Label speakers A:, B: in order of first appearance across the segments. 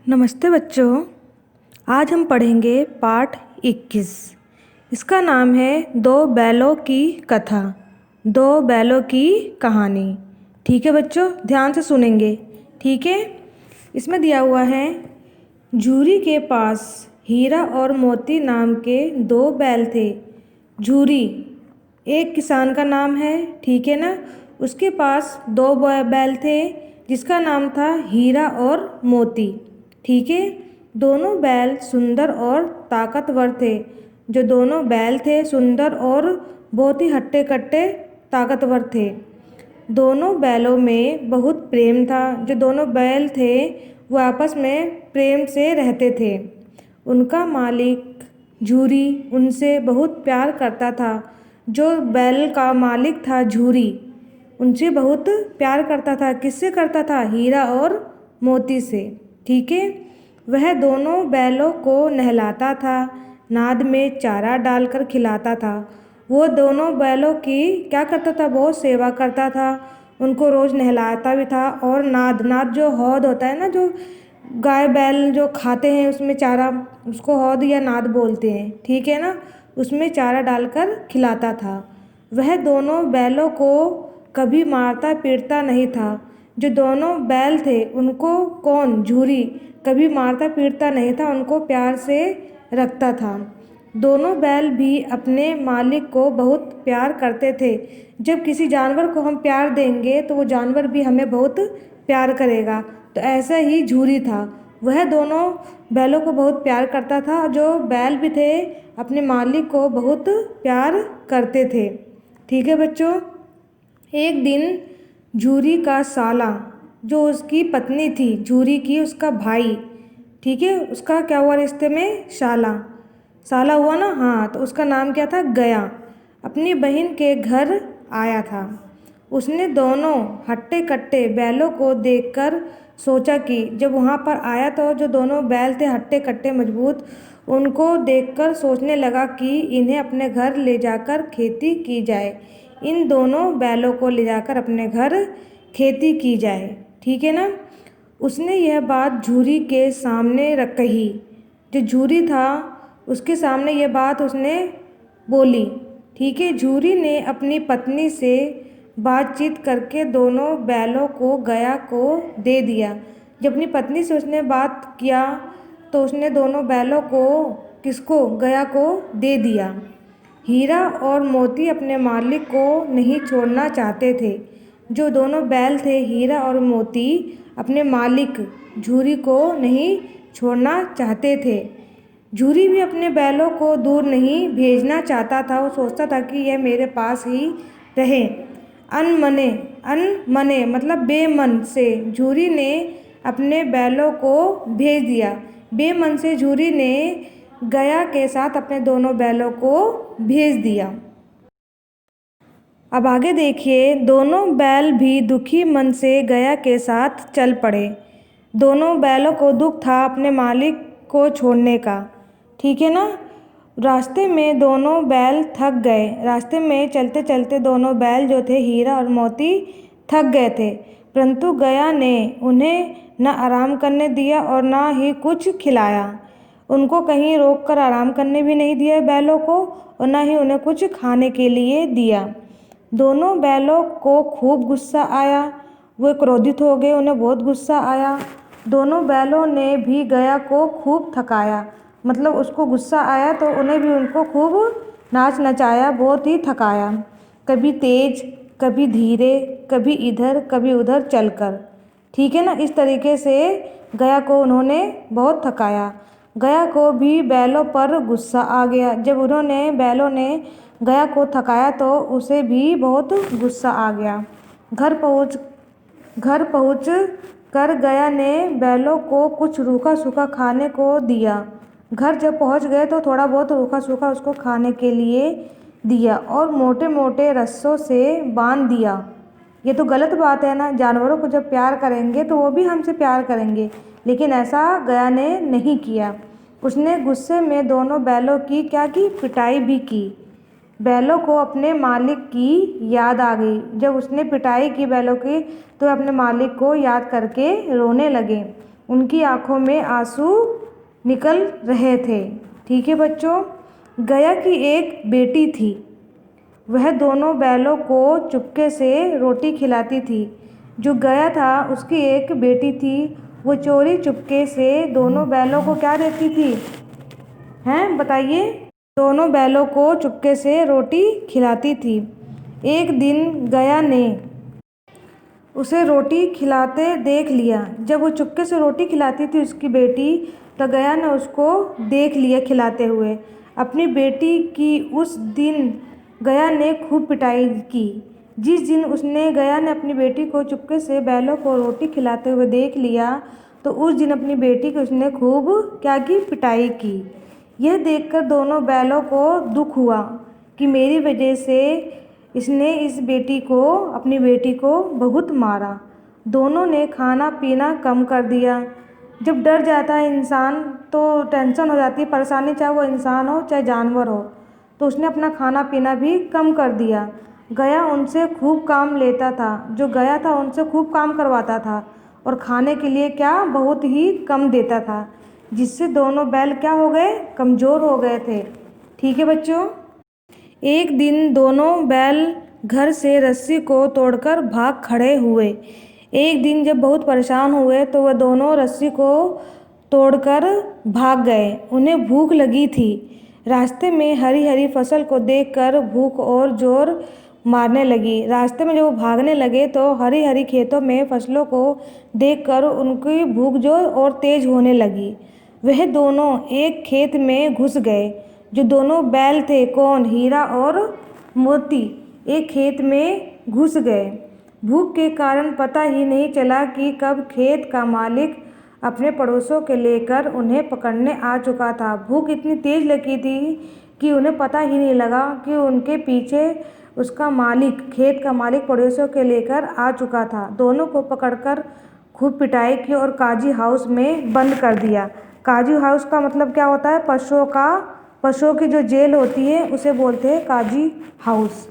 A: नमस्ते बच्चों। आज हम पढ़ेंगे पाठ 21। इसका नाम है दो बैलों की कथा, दो बैलों की कहानी। ठीक है बच्चों, ध्यान से सुनेंगे। ठीक है। इसमें दिया हुआ है, झूरी के पास हीरा और मोती नाम के दो बैल थे। झूरी एक किसान का नाम है, ठीक है ना। उसके पास दो बैल थे जिसका नाम था हीरा और मोती। ठीक है। दोनों बैल सुंदर और ताकतवर थे। जो दोनों बैल थे सुंदर और बहुत ही हट्टे कट्टे ताकतवर थे। दोनों बैलों में बहुत प्रेम था। जो दोनों बैल थे वो आपस में प्रेम से रहते थे। उनका मालिक झूरी उनसे बहुत प्यार करता था। जो बैल का मालिक था झूरी उनसे बहुत प्यार करता था। किससे करता था? हीरा और मोती से। ठीक है। वह दोनों बैलों को नहलाता था, नाद में चारा डालकर खिलाता था। वो दोनों बैलों की क्या करता था? बहुत सेवा करता था। उनको रोज़ नहलाता भी था। और नाद जो हौद होता है ना, जो गाय बैल जो खाते हैं उसमें चारा, उसको हौद या नाद बोलते हैं। ठीक है ना। उसमें चारा डालकर खिलाता था। वह दोनों बैलों को कभी मारता पीटता नहीं था। जो दोनों बैल थे उनको कौन? झूरी कभी मारता पीटता नहीं था, उनको प्यार से रखता था। दोनों बैल भी अपने मालिक को बहुत प्यार करते थे। जब किसी जानवर को हम प्यार देंगे तो वो जानवर भी हमें बहुत प्यार करेगा। तो ऐसा ही झूरी था, वह दोनों बैलों को बहुत प्यार करता था। जो बैल भी थे अपने मालिक को बहुत प्यार करते थे। ठीक है बच्चों। एक दिन झूरी का साला, जो उसकी पत्नी थी झूरी की, उसका भाई, ठीक है, उसका क्या हुआ रिश्ते में? साला हुआ ना। हाँ, तो उसका नाम क्या था? गया। अपनी बहन के घर आया था। उसने दोनों हट्टे कट्टे बैलों को देखकर सोचा कि जब वहाँ पर आया तो जो दोनों बैल थे हट्टे कट्टे मजबूत, उनको देखकर सोचने लगा कि इन्हें अपने घर ले जाकर खेती की जाए। इन दोनों बैलों को ले जाकर अपने घर खेती की जाए। ठीक है ना। उसने यह बात झूरी के सामने रख कही। जो झूरी था उसके सामने यह बात उसने बोली। ठीक है। झूरी ने अपनी पत्नी से बातचीत करके दोनों बैलों को गया को दे दिया। जब अपनी पत्नी से उसने बात किया तो उसने दोनों बैलों को किसको? गया को दे दिया। हीरा और मोती अपने मालिक को नहीं छोड़ना चाहते थे। जो दोनों बैल थे हीरा और मोती अपने मालिक झूरी को नहीं छोड़ना चाहते थे। झूरी भी अपने बैलों को दूर नहीं भेजना चाहता था। वो सोचता था कि यह मेरे पास ही रहे। अनमने मतलब बेमन से झूरी ने अपने बैलों को भेज दिया। बेमन से झूरी ने गया के साथ अपने दोनों बैलों को भेज दिया। अब आगे देखिए, दोनों बैल भी दुखी मन से गया के साथ चल पड़े। दोनों बैलों को दुख था अपने मालिक को छोड़ने का। ठीक है ना। रास्ते में दोनों बैल थक गए। रास्ते में चलते चलते दोनों बैल जो थे हीरा और मोती थक गए थे, परंतु गया ने उन्हें न आराम करने दिया और न ही कुछ खिलाया। उनको कहीं रोक कर आराम करने भी नहीं दिया बैलों को, और न ही उन्हें कुछ खाने के लिए दिया। दोनों बैलों को खूब गुस्सा आया। वे क्रोधित हो गए, उन्हें बहुत गुस्सा आया। दोनों बैलों ने भी गया को खूब थकाया। मतलब उसको गुस्सा आया तो उन्हें भी उनको खूब नाच नचाया, बहुत ही थकाया। कभी तेज, कभी धीरे, कभी इधर कभी उधर चलकर। ठीक है ना। इस तरीके से गया को उन्होंने बहुत थकाया। गया को भी बैलों पर गुस्सा आ गया। जब बैलों ने गया को थकाया तो उसे भी बहुत गुस्सा आ गया। घर पहुँच कर गया ने बैलों को कुछ रूखा सूखा खाने को दिया। घर जब पहुँच गए तो थोड़ा बहुत रूखा सूखा उसको खाने के लिए दिया और मोटे मोटे रस्सों से बांध दिया। ये तो गलत बात है ना। जानवरों को जब प्यार करेंगे तो वो भी हमसे प्यार करेंगे, लेकिन ऐसा गया ने नहीं किया। उसने गुस्से में दोनों बैलों की क्या की? पिटाई भी की। बैलों को अपने मालिक की याद आ गई। जब उसने पिटाई की बैलों की तो अपने मालिक को याद करके रोने लगे। उनकी आंखों में आंसू निकल रहे थे। ठीक है बच्चों। गया की एक बेटी थी। वह दोनों बैलों को चुपके से रोटी खिलाती थी। जो गया था उसकी एक बेटी थी, वो चोरी चुपके से दोनों बैलों को क्या देती थी? हैं बताइए। दोनों बैलों को चुपके से रोटी खिलाती थी। एक दिन गया ने उसे रोटी खिलाते देख लिया। जब वो चुपके से रोटी खिलाती थी उसकी बेटी, तो गया ने उसको देख लिया खिलाते हुए। अपनी बेटी की उस दिन गया ने खूब पिटाई की। जिस दिन गया ने अपनी बेटी को चुपके से बैलों को रोटी खिलाते हुए देख लिया, तो उस दिन अपनी बेटी की उसने खूब क्या की? पिटाई की। यह देखकर दोनों बैलों को दुख हुआ कि मेरी वजह से इसने अपनी बेटी को बहुत मारा। दोनों ने खाना पीना कम कर दिया। जब डर जाता है इंसान तो टेंशन हो जाती है, परेशानी, चाहे वो इंसान हो चाहे जानवर हो, तो उसने अपना खाना पीना भी कम कर दिया। गया उनसे खूब काम लेता था। जो गया था उनसे खूब काम करवाता था और खाने के लिए क्या? बहुत ही कम देता था, जिससे दोनों बैल क्या हो गए? कमज़ोर हो गए थे। ठीक है बच्चों। एक दिन दोनों बैल घर से रस्सी को तोड़कर भाग खड़े हुए। एक दिन जब बहुत परेशान हुए तो वह दोनों रस्सी को तोड़कर भाग गए। उन्हें भूख लगी थी। रास्ते में हरी हरी फसल को देखकर भूख और जोर मारने लगी। रास्ते में जब वो भागने लगे तो हरी हरी खेतों में फसलों को देखकर उनकी भूख जो और तेज होने लगी। वह दोनों एक खेत में घुस गए। जो दोनों बैल थे, कौन? हीरा और मोती, एक खेत में घुस गए। भूख के कारण पता ही नहीं चला कि कब खेत का मालिक अपने पड़ोसों के लेकर उन्हें पकड़ने आ चुका था। भूख इतनी तेज लगी थी कि उन्हें पता ही नहीं लगा कि उनके पीछे उसका मालिक, खेत का मालिक पड़ोसों के लेकर आ चुका था। दोनों को पकड़कर खूब पिटाई की और काजी हाउस में बंद कर दिया। काजी हाउस का मतलब क्या होता है? पशुओं की जो जेल होती है उसे बोलते हैं काजी हाउस।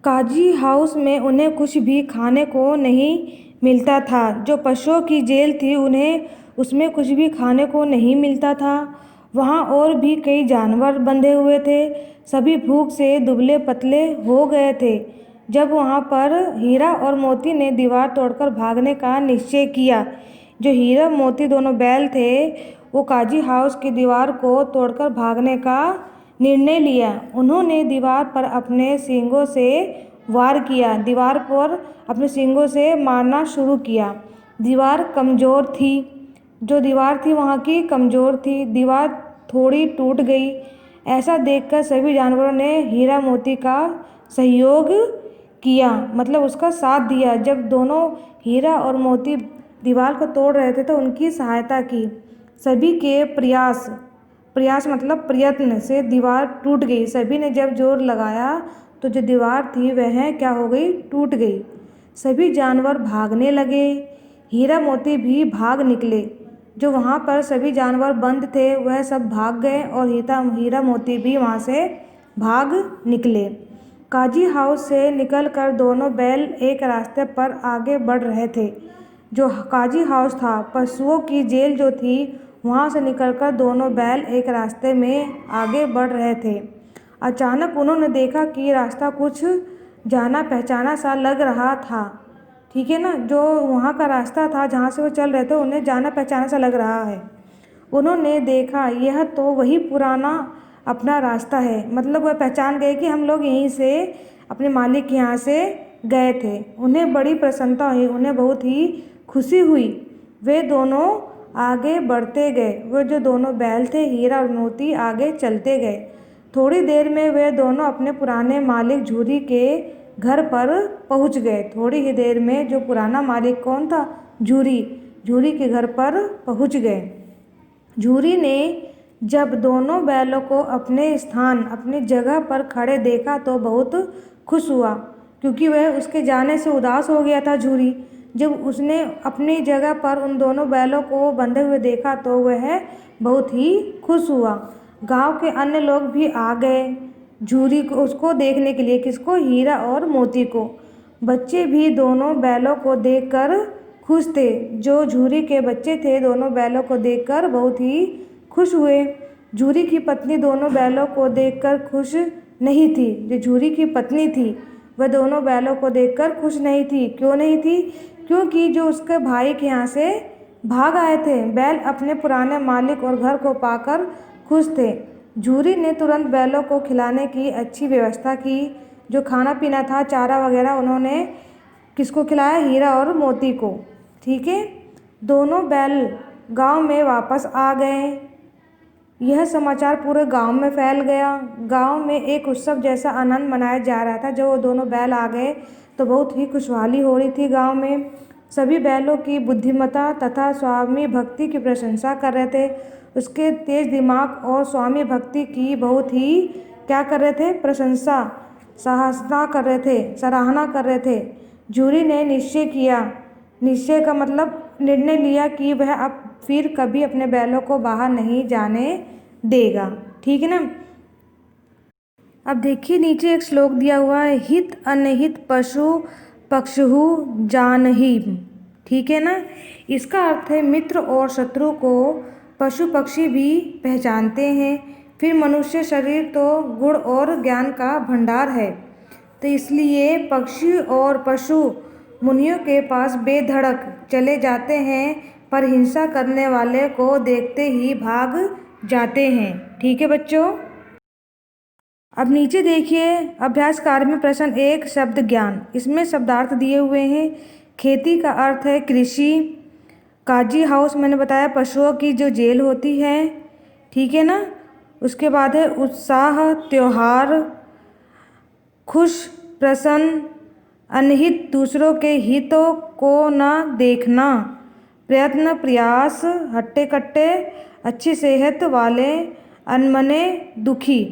A: काजी हाउस में उन्हें कुछ भी खाने को नहीं मिलता था। जो पशुओं की जेल थी उन्हें उसमें कुछ भी खाने को नहीं मिलता था। वहाँ और भी कई जानवर बंधे हुए थे। सभी भूख से दुबले पतले हो गए थे। जब वहाँ पर हीरा और मोती ने दीवार तोड़कर भागने का निश्चय किया। जो हीरा मोती दोनों बैल थे, वो काजी हाउस की दीवार को तोड़कर भागने का निर्णय लिया। उन्होंने दीवार पर अपने सींगों से वार किया। दीवार पर अपने सींगों से मारना शुरू किया। दीवार कमज़ोर थी। जो दीवार थी वहाँ की कमज़ोर थी। दीवार थोड़ी टूट गई। ऐसा देखकर सभी जानवरों ने हीरा मोती का सहयोग किया, मतलब उसका साथ दिया। जब दोनों हीरा और मोती दीवार को तोड़ रहे थे तो उनकी सहायता की। सभी के प्रयास मतलब प्रयत्न से दीवार टूट गई। सभी ने जब जोर लगाया तो जो दीवार थी वह क्या हो गई? टूट गई। सभी जानवर भागने लगे। हीरा मोती भी भाग निकले। जो वहाँ पर सभी जानवर बंद थे वह सब भाग गए और हीरा मोती भी वहाँ से भाग निकले। काजी हाउस से निकलकर दोनों बैल एक रास्ते पर आगे बढ़ रहे थे। जो काजी हाउस था, पशुओं की जेल जो थी, वहाँ से निकलकर दोनों बैल एक रास्ते में आगे बढ़ रहे थे। अचानक उन्होंने देखा कि रास्ता कुछ जाना पहचाना सा लग रहा था। ठीक है ना। जो वहाँ का रास्ता था जहाँ से वो चल रहे थे उन्हें जाना पहचाना सा लग रहा है। उन्होंने देखा यह तो वही पुराना अपना रास्ता है। मतलब वह पहचान गए कि हम लोग यहीं से अपने मालिक के यहाँ से गए थे। उन्हें बड़ी प्रसन्नता हुई, उन्हें बहुत ही खुशी हुई। वे दोनों आगे बढ़ते गए। वे जो दोनों बैल थे, हीरा और मोती, आगे चलते गए। थोड़ी देर में वे दोनों अपने पुराने मालिक झूरी के घर पर पहुंच गए। थोड़ी ही देर में जो पुराना मालिक कौन था? झूरी के घर पर पहुंच गए। झूरी ने जब दोनों बैलों को अपनी जगह पर खड़े देखा तो बहुत खुश हुआ, क्योंकि वह उसके जाने से उदास हो गया था। झूरी जब उसने अपनी जगह पर उन दोनों बैलों को बंधे हुए देखा तो वह बहुत ही खुश हुआ। गांव के अन्य लोग भी आ गए झूरी को उसको देखने के लिए। किसको? हीरा और मोती को। बच्चे भी दोनों बैलों को देखकर खुश थे। जो झूरी के बच्चे थे दोनों बैलों को देखकर बहुत ही खुश हुए। झूरी की पत्नी दोनों बैलों को देखकर खुश नहीं थी। जो झूरी की पत्नी थी वह दोनों बैलों को देखकर खुश नहीं थी। क्यों नहीं थी? क्योंकि जो उसके भाई के यहाँ से भाग आए थे। बैल अपने पुराने मालिक और घर को पाकर खुश थे। झूरी ने तुरंत बैलों को खिलाने की अच्छी व्यवस्था की। जो खाना पीना था, चारा वगैरह, उन्होंने किसको खिलाया? हीरा और मोती को। ठीक है। दोनों बैल गांव में वापस आ गए। यह समाचार पूरे गांव में फैल गया। गांव में एक उत्सव जैसा आनंद मनाया जा रहा था। जब वो दोनों बैल आ गए तो बहुत ही खुशहाली हो रही थी गांव में। सभी बैलों की बुद्धिमत्ता तथा स्वामी भक्ति की प्रशंसा कर रहे थे। उसके तेज दिमाग और स्वामी भक्ति की बहुत ही क्या कर रहे थे? प्रशंसा, सराहना कर रहे थे। झूरी ने निश्चय किया, निश्चय का मतलब निर्णय लिया कि वह अब फिर कभी अपने बैलों को बाहर नहीं जाने देगा। ठीक है ना। अब देखिए नीचे एक श्लोक दिया हुआ है, हित अनहित पशु पक्षु जानहि। ठीक है ना। इसका अर्थ है मित्र और शत्रु को पशु पक्षी भी पहचानते हैं। फिर मनुष्य शरीर तो गुण और ज्ञान का भंडार है, तो इसलिए पक्षी और पशु मुनियों के पास बेधड़क चले जाते हैं, पर हिंसा करने वाले को देखते ही भाग जाते हैं। ठीक है बच्चों। अब नीचे देखिए अभ्यास कार्य में प्रश्न 1 शब्द ज्ञान। इसमें शब्दार्थ दिए हुए हैं। खेती का अर्थ है कृषि। काजी हाउस मैंने बताया पशुओं की जो जेल होती है। ठीक है ना। उसके बाद है उत्साह, त्योहार, खुश, प्रसन्न, अनहित दूसरों के हितों को न देखना, प्रयत्न, प्रयास, हट्टे कट्टे, अच्छी सेहत वाले, अनमने, दुखी।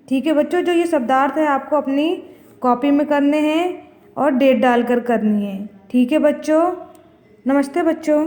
A: ठीक है बच्चों। जो ये शब्दार्थ है आपको अपनी कॉपी में करने हैं और डेट डालकर करनी है। ठीक है बच्चों। नमस्ते बच्चों।